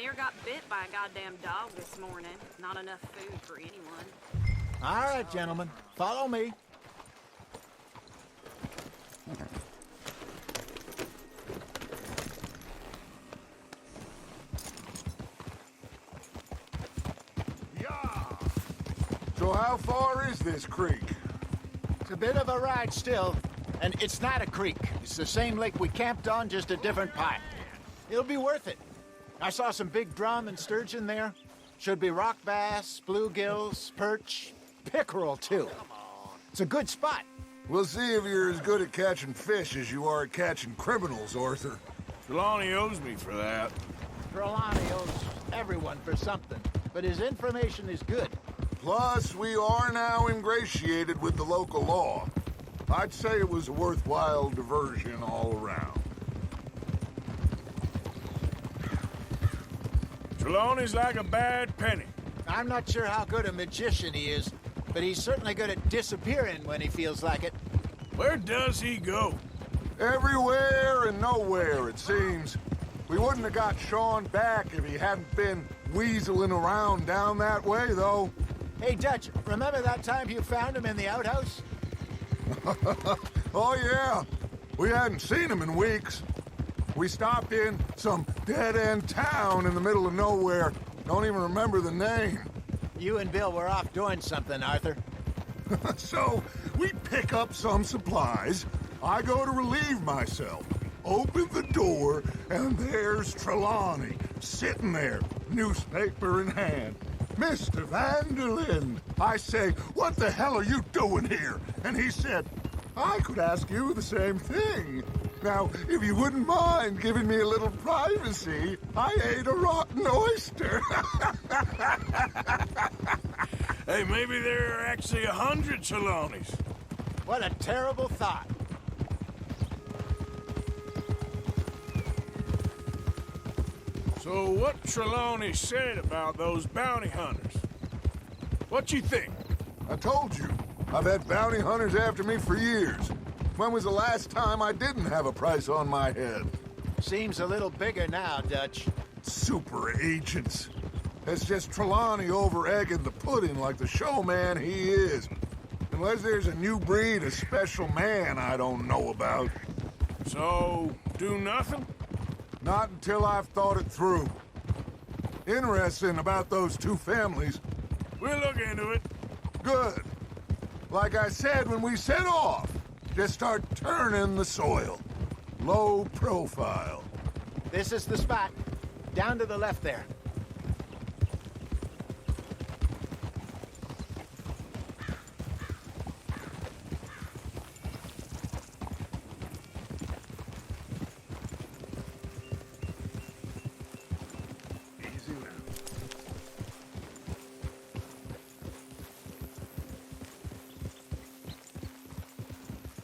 near got bit by a goddamn dog this morning. Not enough food for anyone. All right, gentlemen. Follow me. So how far is this creek? It's a bit of a ride still, and it's not a creek. It's the same lake we camped on, just a different part. It'll be worth it. I saw some big drum and sturgeon there. Should be rock bass, bluegills, perch, pickerel too. It's a good spot. We'll see if you're as good at catching fish as you are at catching criminals, Arthur. Trelawney owes me for that. Trelawney owes everyone for something, but his information is good. Plus, we are now ingratiated with the local law. I'd say it was a worthwhile diversion all around. Trelawney's like a bad penny. I'm not sure how good a magician he is, but he's certainly good at disappearing when he feels like it. Where does he go? Everywhere and nowhere, it seems. We wouldn't have got Sean back if he hadn't been weaseling around down that way, though. Hey, Dutch, remember that time you found him in the outhouse? Oh, yeah. We hadn't seen him in weeks. We stopped in some dead-end town in the middle of nowhere. Don't even remember the name. You and Bill were off doing something, Arthur. So, we pick up some supplies. I go to relieve myself. Open the door, and there's Trelawney, sitting there, newspaper in hand. Mr. Vanderlyn. I say, what the hell are you doing here? And he said, I could ask you the same thing. Now, if you wouldn't mind giving me a little privacy, I ate a rotten oyster. Hey, maybe there are actually 100 Trelawneys. What a terrible thought. So what Trelawney said about those bounty hunters? What you think? I told you, I've had bounty hunters after me for years. When was the last time I didn't have a price on my head? Seems a little bigger now, Dutch. Super agents. It's just Trelawney over-egging the pudding like the showman he is. Unless there's a new breed of special man I don't know about. So, do nothing? Not until I've thought it through. Interesting about those two families. We'll look into it. Good. Like I said when we set off, just start turning the soil. Low profile. This is the spot. Down to the left there. Easy now.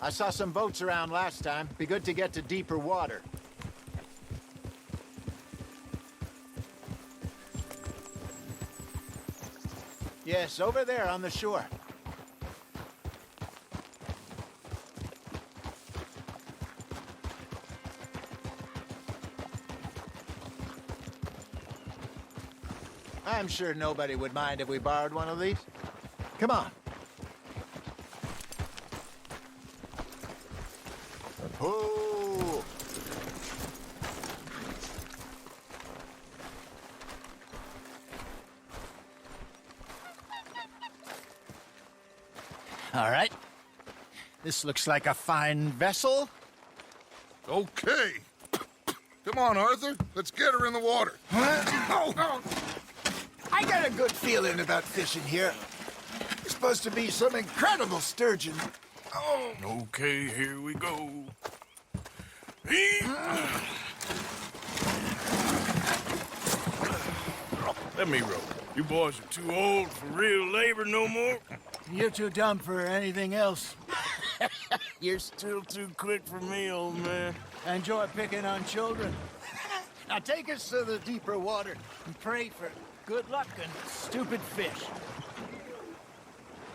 I saw some boats around last time. Be good to get to deeper water. Yes, over there on the shore. I'm sure nobody would mind if we borrowed one of these. Come on. Oh! All right. This looks like a fine vessel. Okay. Come on, Arthur. Let's get her in the water. Oh. I got a good feeling about fishing here. It's supposed to be some incredible sturgeon. Oh. Okay, here we go. Let me row. You boys are too old for real labor no more. You're too dumb for anything else. You're still too quick for me, old man. Enjoy picking on children. Now take us to the deeper water and pray for good luck and stupid fish.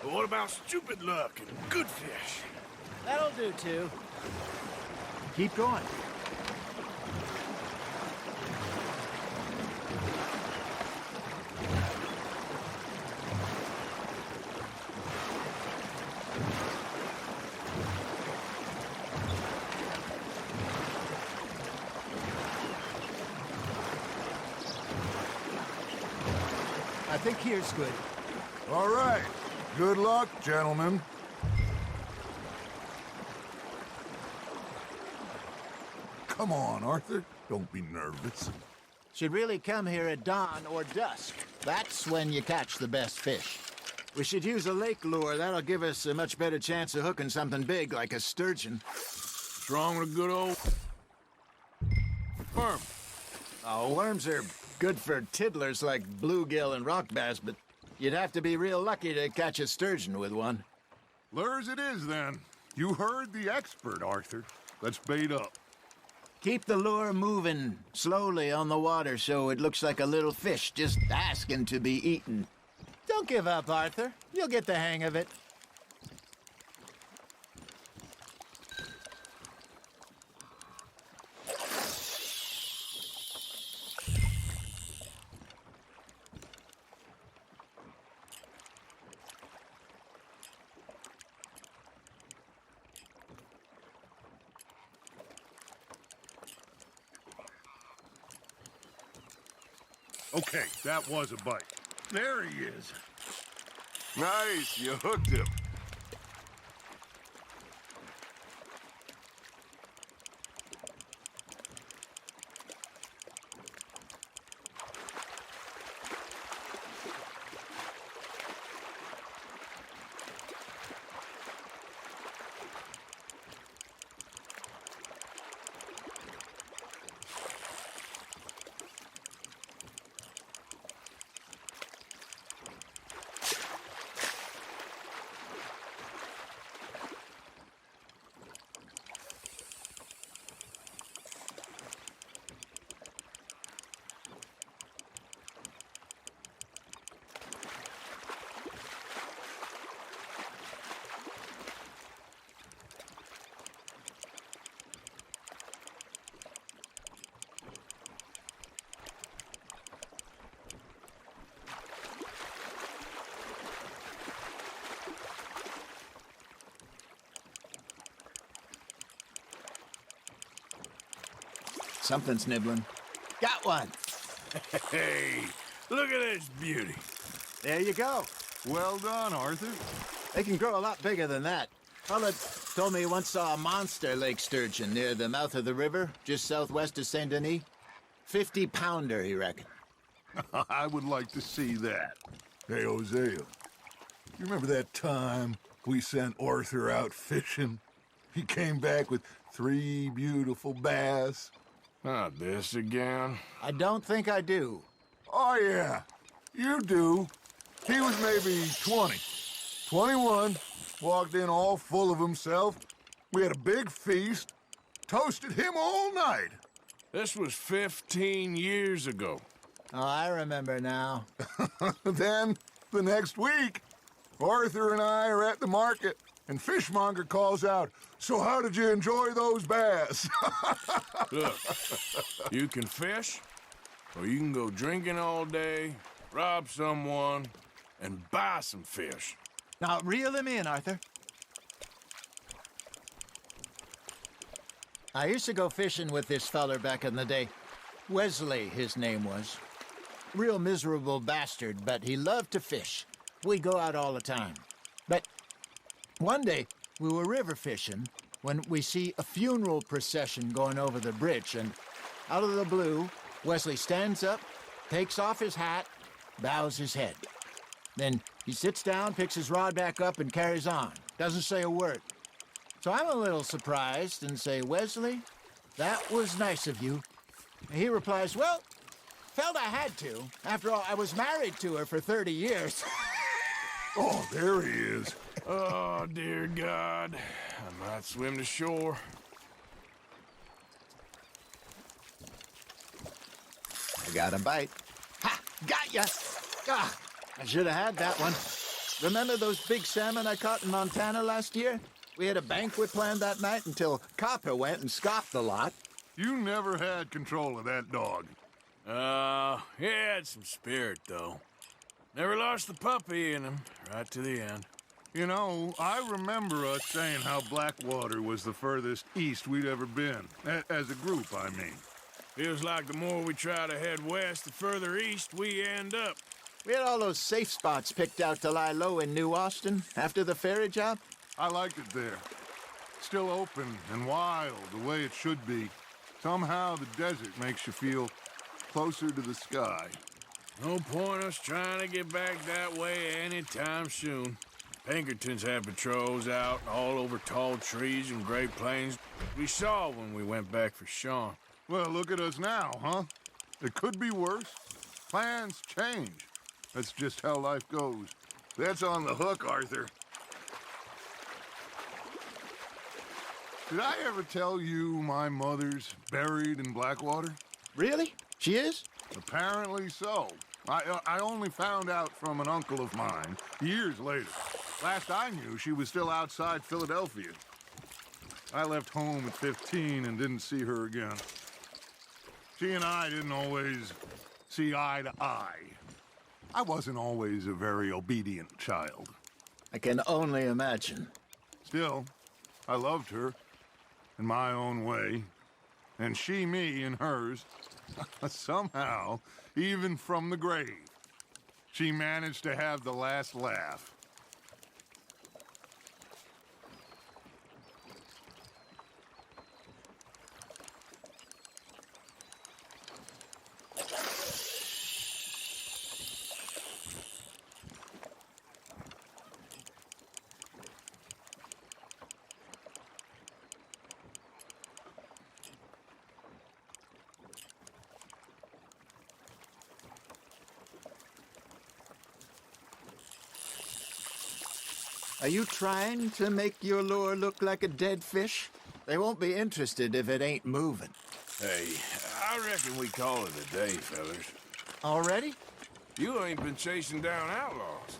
But what about stupid luck and good fish? That'll do, too. Keep going. I think here's good. All right. Good luck, gentlemen. Come on, Arthur. Don't be nervous. Should really come here at dawn or dusk. That's when you catch the best fish. We should use a lake lure. That'll give us a much better chance of hooking something big like a sturgeon. What's wrong with a good old worm? Oh, worms are good for tiddlers like bluegill and rock bass, but you'd have to be real lucky to catch a sturgeon with one. Lures it is, then. You heard the expert, Arthur. Let's bait up. Keep the lure moving slowly on the water so it looks like a little fish just asking to be eaten. Don't give up, Arthur. You'll get the hang of it. Okay, that was a bite. There he is. Nice, you hooked him. Something's nibbling. Got one. Hey, look at this beauty. There you go. Well done, Arthur. They can grow a lot bigger than that. Fella told me he once saw a monster lake sturgeon near the mouth of the river, just southwest of Saint Denis. 50-pounder, he reckoned. I would like to see that. Hey, Hosea, you remember that time we sent Arthur out fishing? He came back with 3 beautiful bass. Not this again. I don't think I do. Oh, yeah, you do. He was maybe 20, 21, walked in all full of himself. We had a big feast, toasted him all night. This was 15 years ago. Oh, I remember now. Then, the next week, Arthur and I are at the market, and Fishmonger calls out, "So how did you enjoy those bass?" Look, you can fish, or you can go drinking all day, rob someone, and buy some fish. Now, reel him in, Arthur. I used to go fishing with this feller back in the day. Wesley, his name was. Real miserable bastard, but he loved to fish. We'd go out all the time. But one day, we were river fishing when we see a funeral procession going over the bridge, and out of the blue, Wesley stands up, takes off his hat, bows his head. Then he sits down, picks his rod back up, and carries on. Doesn't say a word. So I'm a little surprised and say, "Wesley, that was nice of you." And he replies, "Well, felt I had to. After all, I was married to her for 30 years. Oh, there he is. Oh, dear God. I might swim to shore. I got a bite. Ha! Got ya! Ah, I should have had that one. Remember those big salmon I caught in Montana last year? We had a banquet planned that night until Copper went and scoffed a lot. You never had control of that dog. He had some spirit, though. Never lost the puppy in him, right to the end. You know, I remember us saying how Blackwater was the furthest east we'd ever been. As a group, I mean. Feels like the more we try to head west, the further east we end up. We had all those safe spots picked out to lie low in New Austin after the ferry job. I liked it there. Still open and wild, the way it should be. Somehow the desert makes you feel closer to the sky. No point us trying to get back that way anytime soon. Pinkertons had patrols out all over tall trees and Great Plains. We saw when we went back for Sean. Well, look at us now, huh? It could be worse. Plans change. That's just how life goes. That's on the hook, Arthur. Did I ever tell you my mother's buried in Blackwater? Really? She is? Apparently so. I only found out from an uncle of mine years later. Last I knew, she was still outside Philadelphia. I left home at 15 and didn't see her again. She and I didn't always see eye to eye. I wasn't always a very obedient child. I can only imagine. Still, I loved her in my own way, and she me in hers. Somehow, even from the grave, she managed to have the last laugh. Are you trying to make your lure look like a dead fish? They won't be interested if it ain't moving. Hey, I reckon we call it a day, fellas. Already? You ain't been chasing down outlaws.